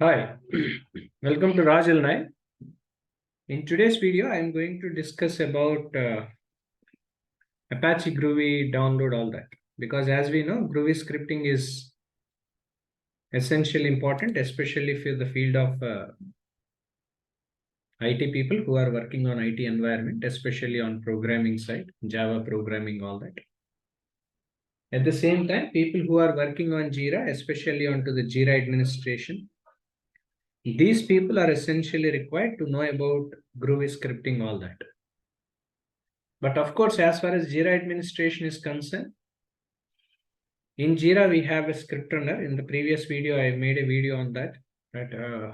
Hi, welcome to Raj Nai. In today's video, I am going to discuss about Apache Groovy, download all that. Because as we know, Groovy scripting is essentially important, especially for the field of IT people who are working on IT environment, especially on programming side, Java programming, all that. At the same time, people who are working on JIRA, especially onto the JIRA administration, these people are essentially required to know about Groovy scripting, all that. But of course, as far as JIRA administration is concerned, in JIRA, we have a script runner. In the previous video, I made a video on that,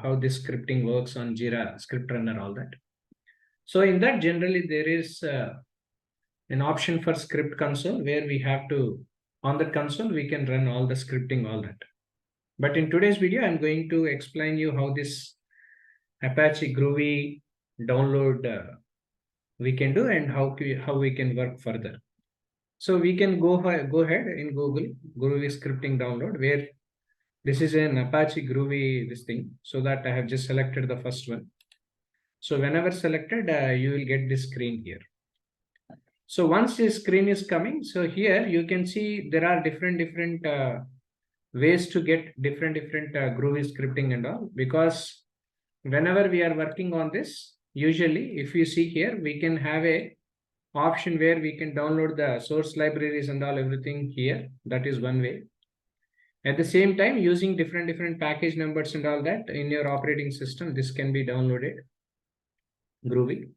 how this scripting works on JIRA script runner, all that. So in that, generally, there is an option for script console where we have to, on the console, we can run all the scripting, all that. But in today's video, I'm going to explain you how this Apache Groovy download we can do and how we can work further. So we can go ahead in Google Groovy scripting download, where this is an Apache Groovy this thing. So that I have just selected the first one. So whenever selected, you will get this screen here. So once this screen is coming, so here you can see there are different ways to get different Groovy scripting and all, because whenever we are working on this, usually if you see here, we can have a option where we can download the source libraries and all everything here. That is one way. At the same time, using different package numbers and all that in your operating system, this can be downloaded, Groovy.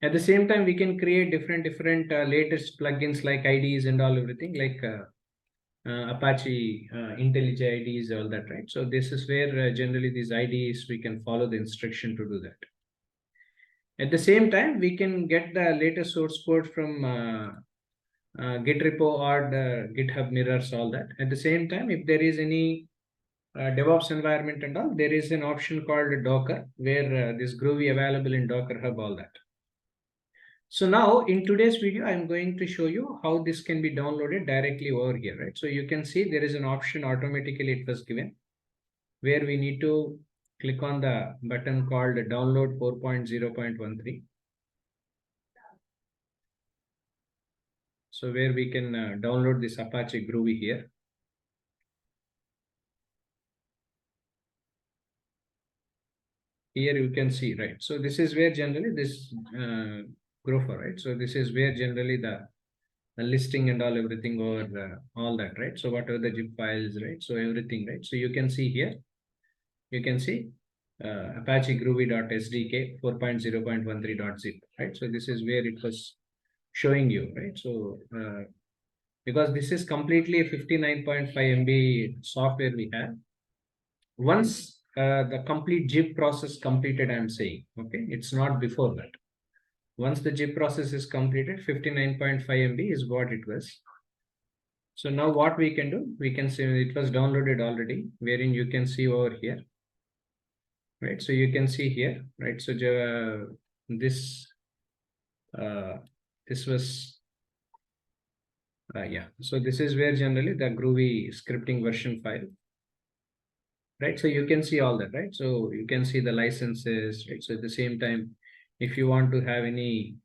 At the same time, we can create different latest plugins like IDs and all everything, like Apache IntelliJ IDs, all that, right? So this is where generally these IDs, we can follow the instruction to do that. At the same time, we can get the latest source code from Git repo or the GitHub mirrors, all that. At the same time, if there is any DevOps environment and all, there is an option called Docker, where this Groovy available in Docker Hub, all that. So now in today's video, I'm going to show you how this can be downloaded directly over here, right? So you can see there is an option automatically it was given, where we need to click on the button called download 4.0.13. So where we can download this Apache Groovy here. Here you can see, right? So this is where generally this Grover, right? So this is where generally the listing and all everything over all that, right? So what are the zip files, right? So everything, right? So you can see here, you can see Apache Groovy.sdk 4.0.13.zip, right? So this is where it was showing you, right? So because this is completely 59.5 MB software we have. Once the complete zip process completed, I'm saying, okay, it's not before that. Once the zip process is completed, 59.5 MB is what it was. So now what we can do, we can say it was downloaded already, wherein you can see over here, right? So you can see here, right? So this was yeah. So this is where generally the Groovy scripting version file, right? So you can see all that, right? So you can see the licenses, right? So at the same time, if you want to have any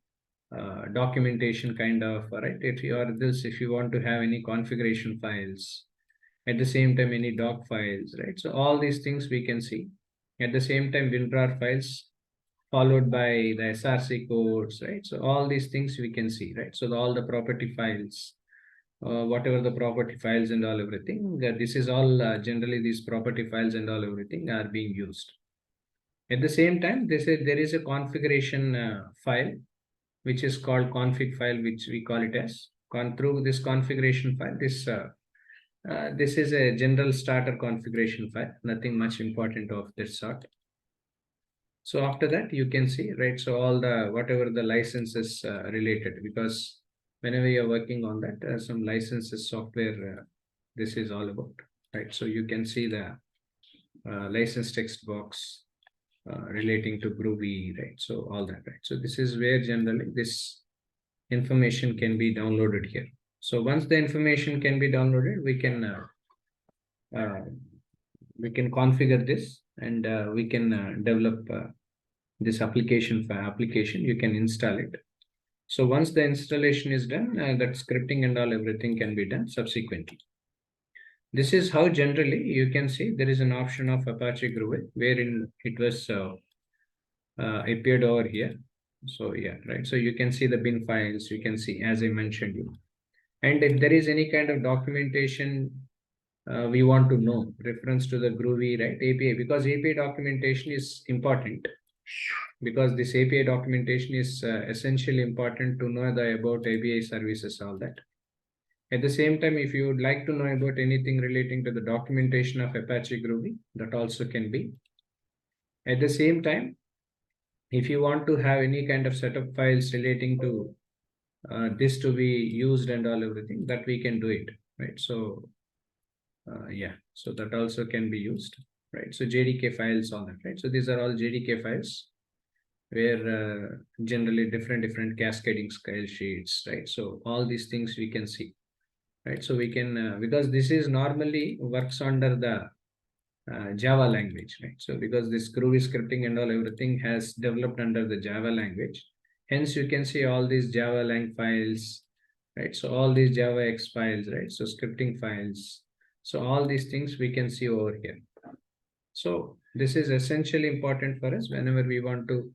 documentation kind of, right? If you want to have any configuration files, at the same time, any doc files, right? So all these things we can see. At the same time, WinRAR files followed by the SRC codes, right? So all these things we can see, right? So all the property files, whatever the property files and all everything, this is all generally these property files and all everything are being used. At the same time, there is a configuration file, which is called config file, which we call it as through this configuration file. This is a general starter configuration file, nothing much important of this sort. So after that, you can see, right? So all the whatever the licenses related, because whenever you're working on that, some licenses software, this is all about, right? So you can see the license text box relating to Groovy, right? So all that, right? So this is where generally this information can be downloaded here. So once the information can be downloaded, we can configure this and we can develop this application. You can install it. So once the installation is done, that scripting and all everything can be done subsequently. This is how generally you can see there is an option of Apache Groovy wherein it was appeared over here. So yeah, right. So you can see the bin files, you can see as I mentioned you. And if there is any kind of documentation we want to know reference to the Groovy, right, API, because API documentation is important, because this API documentation is essentially important to know about API services, all that. At the same time, if you would like to know about anything relating to the documentation of Apache Groovy, that also can be. At the same time, if you want to have any kind of setup files relating to this to be used and all everything, that we can do it, right? So yeah, so that also can be used, right? So JDK files, all that, right? So these are all JDK files where generally different cascading style sheets, right? So all these things we can see, right? So we can, because this is normally works under the Java language, right? So because this Groovy scripting and all everything has developed under the Java language, hence you can see all these Java lang files, right? So all these Java X files, right? So scripting files. So all these things we can see over here. So this is essentially important for us whenever we want to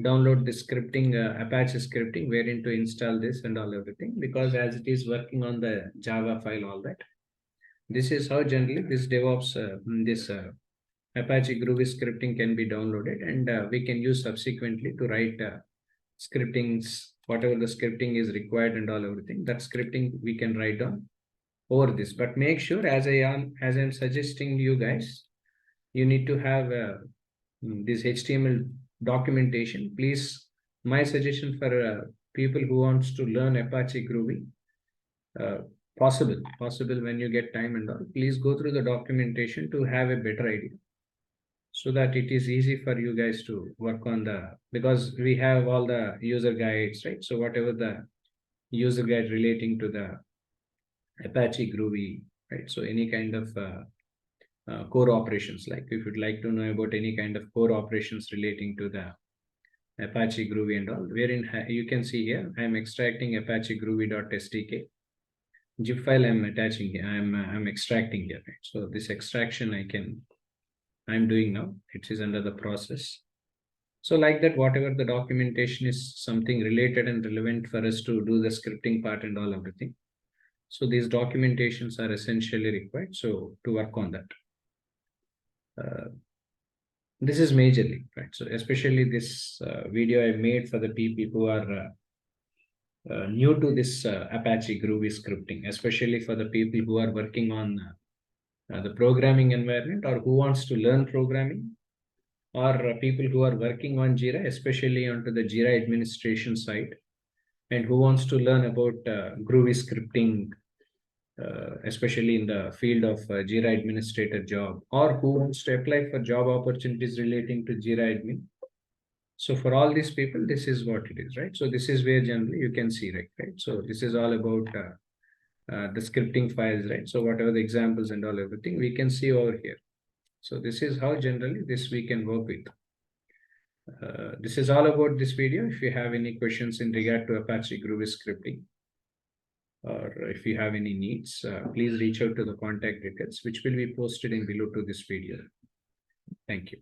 download the scripting, Apache scripting, wherein to install this and all everything, because as it is working on the Java file, all that. This is how generally this DevOps, this Apache Groovy scripting can be downloaded, and we can use subsequently to write scriptings, whatever the scripting is required and all everything. That scripting we can write down over this. But make sure, as I'm suggesting you guys, you need to have this HTML documentation. Please, my suggestion for people who wants to learn Apache Groovy, uh, possible when you get time and all, please go through the documentation to have a better idea, so that it is easy for you guys to work on the, because we have all the user guides, right? So whatever the user guide relating to the Apache Groovy, right? So any kind of core operations, like if you'd like to know about any kind of core operations relating to the Apache Groovy and all, wherein you can see here, I'm extracting Apache Groovy.sdk zip file. I'm attaching here. I'm extracting here. Right? So this extraction I'm doing now. It is under the process. So like that, whatever the documentation is something related and relevant for us to do the scripting part and all everything. So these documentations are essentially required. So to work on that. This is majorly, right? So especially this video I made for the people who are new to this Apache Groovy scripting, especially for the people who are working on the programming environment, or who wants to learn programming, or people who are working on JIRA, especially onto the JIRA administration side, and who wants to learn about Groovy scripting, especially in the field of JIRA administrator job, or who wants to apply for job opportunities relating to JIRA admin. So for all these people, this is what it is, right? So this is where generally you can see, right? So this is all about the scripting files, right? So whatever the examples and all everything we can see over here. So this is how generally this we can work with. This is all about this video. If you have any questions in regard to Apache Groovy scripting, or if you have any needs, please reach out to the contact details, which will be posted in below to this video. Thank you.